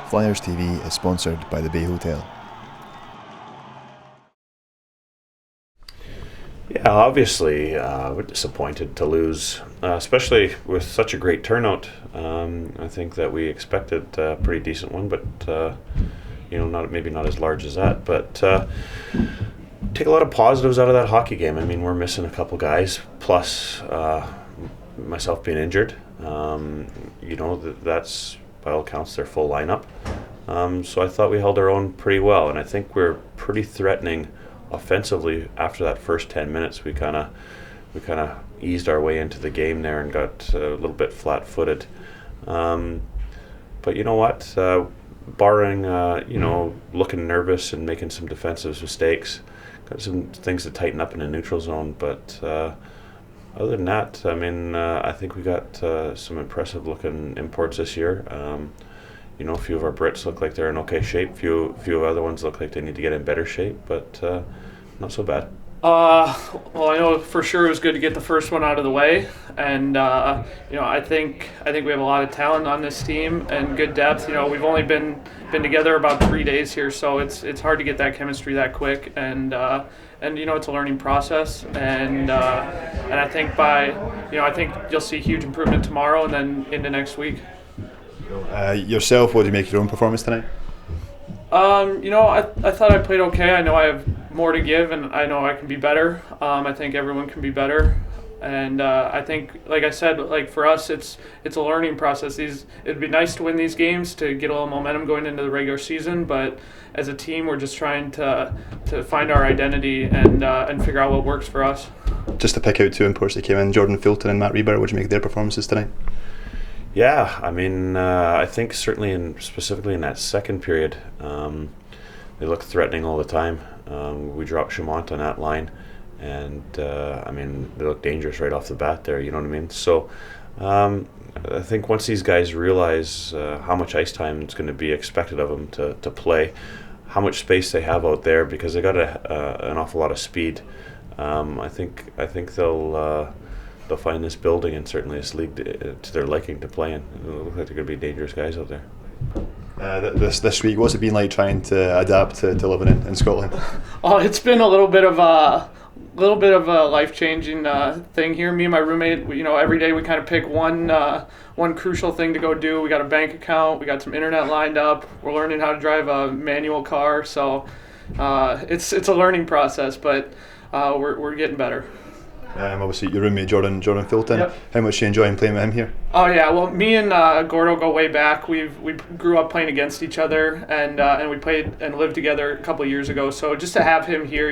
Flyers TV is sponsored by the Bay Hotel. Yeah, obviously, we're disappointed to lose, especially with such a great turnout. I think that we expected a pretty decent one, but not as large as that. But take a lot of positives out of that hockey game. I mean, we're missing a couple guys, plus myself being injured. That's by all accounts their full lineup. So I thought we held our own pretty well, and I think we're pretty threatening offensively. After that first 10 minutes, we kind of eased our way into the game there and got a little bit flat-footed. But you know what? Barring looking nervous and making some defensive mistakes, got some things to tighten up in the neutral zone. But other than that, I mean, I think we got some impressive-looking imports this year. A few of our Brits look like they're in okay shape. Few other ones look like they need to get in better shape, but not so bad. Well, I know for sure it was good to get the first one out of the way, and I think we have a lot of talent on this team and good depth. We've only been together about 3 days here, so it's hard to get that chemistry that quick, and it's a learning process, and I think I think you'll see huge improvement tomorrow and then into next week. Yourself, what do you make of your own performance tonight? I thought I played okay. I know I have more to give, and I know I can be better. I think everyone can be better, and I think, like I said, like for us, it's a learning process. It'd be nice to win these games to get a little momentum going into the regular season, but as a team, we're just trying to find our identity and figure out what works for us. Just to pick out two imports that came in, Jordan Fulton and Matt Reber, what do you make of their performances tonight? Yeah, I mean, I think certainly specifically in that second period, they looked threatening all the time. We dropped Chamont on that line, and they looked dangerous right off the bat there. You know what I mean? So I think once these guys realize how much ice time is going to be expected of them to play, how much space they have out there, because they got an awful lot of speed. I think they'll find this building and certainly this league to their liking to play in. It looks like they're going to be dangerous guys out there. This week, what's it been like trying to adapt to living in Scotland? Oh, it's been a little bit of a life-changing thing here. Me and my roommate, every day we kind of pick one crucial thing to go do. We got a bank account, we got some internet lined up. We're learning how to drive a manual car, so it's a learning process, but we're getting better. Obviously, your roommate Jordan Fulton. Yep. How much do you enjoy playing with him here? Oh yeah, well, me and Gordo go way back. We grew up playing against each other, and we played and lived together a couple of years ago. So just to have him here,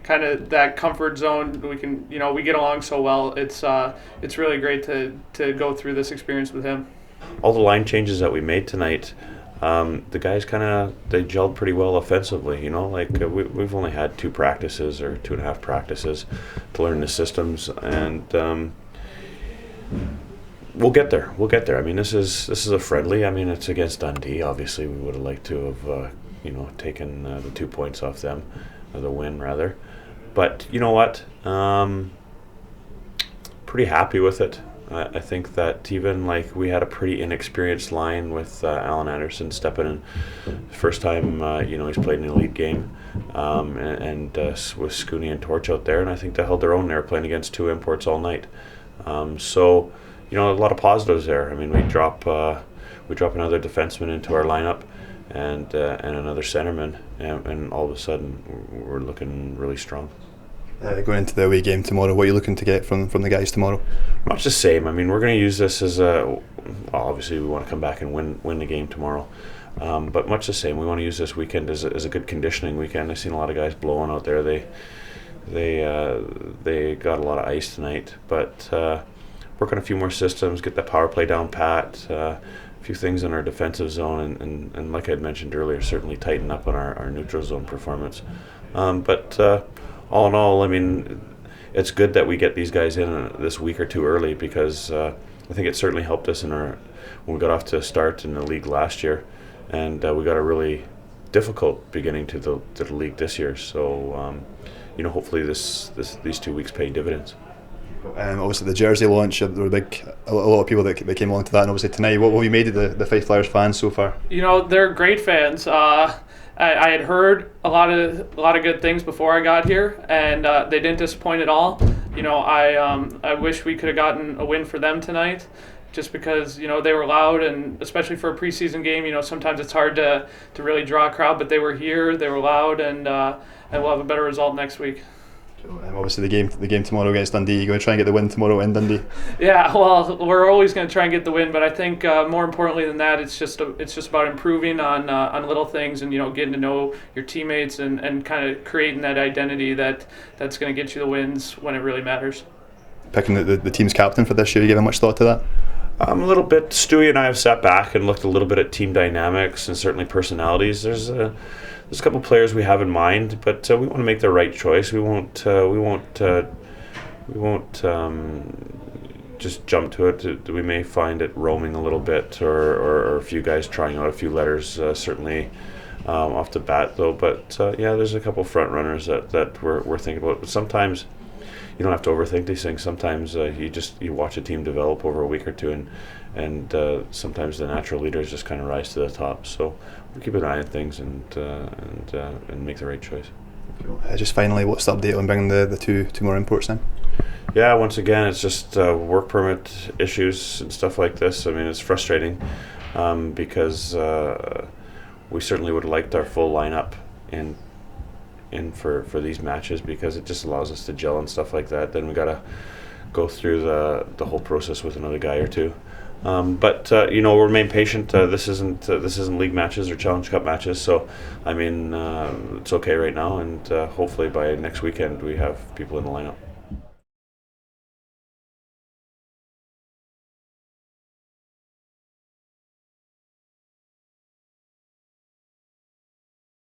kind of that comfort zone, we can, we get along so well. It's really great to go through this experience with him. All the line changes that we made tonight, the guys they gelled pretty well offensively. We've only had 2 practices or 2.5 practices to learn the systems, and we'll get there. I mean, this is a friendly. I mean, it's against Dundee. Obviously, we would have liked to have taken the 2 points off them, or the win rather. But you know what? Pretty happy with it. I think that even we had a pretty inexperienced line with Alan Anderson stepping in. First time he's played an elite game, and with Scooney and Torch out there, and I think they held their own. They were playing against 2 imports all night. So a lot of positives there. I mean, we drop another defenseman into our lineup, and another centerman, and all of a sudden we're looking really strong. Going into the away game tomorrow, what are you looking to get from the guys tomorrow? Much the same. I mean, we're going to use this as obviously we want to come back and win the game tomorrow, but much the same. We want to use this weekend as a good conditioning weekend. I've seen a lot of guys blowing out there. They got a lot of ice tonight, but work on a few more systems, get the power play down pat, a few things in our defensive zone, and like I had mentioned earlier, certainly tighten up on our neutral zone performance. But all in all, I mean, it's good that we get these guys in this week or two early, because I think it certainly helped us when we got off to a start in the league last year, and we got a really difficult beginning to the league this year. So hopefully these 2 weeks pay dividends. Obviously the jersey launch, there were a lot of people that came along to that, and obviously tonight, what have you made of the Fife Flyers fans so far? They're great fans. I had heard a lot of good things before I got here, and they didn't disappoint at all. I wish we could have gotten a win for them tonight, just because they were loud, and especially for a preseason game, sometimes it's hard to really draw a crowd. But they were here, they were loud, and we'll have a better result next week. Obviously the game tomorrow against Dundee, you're going to try and get the win tomorrow in Dundee. Yeah, well, we're always going to try and get the win, but I think more importantly than that, it's just about improving on little things, and getting to know your teammates, and kind of creating that identity that's going to get you the wins when it really matters. Picking the team's captain for this year, you giving much thought to that? A little bit. Stewie and I have sat back and looked a little bit at team dynamics and certainly personalities. There's a couple players we have in mind, but we want to make the right choice. We won't just jump to it. We may find it roaming a little bit, or a few guys trying out a few letters, certainly off the bat though. But there's a couple front runners that we're thinking about. But sometimes you don't have to overthink these things. Sometimes you watch a team develop over a week or two, and sometimes the natural leaders just kind of rise to the top. So we keep an eye on things and make the right choice. Just finally, what's the update on bringing the two more imports in? Yeah, once again, it's just work permit issues and stuff like this. I mean, it's frustrating because we certainly would have liked our full lineup in for these matches, because it just allows us to gel and stuff like that. Then we got to go through the whole process with another guy or two. But we'll remain patient. This isn't league matches or Challenge Cup matches, so I mean it's okay right now, and hopefully by next weekend we have people in the lineup.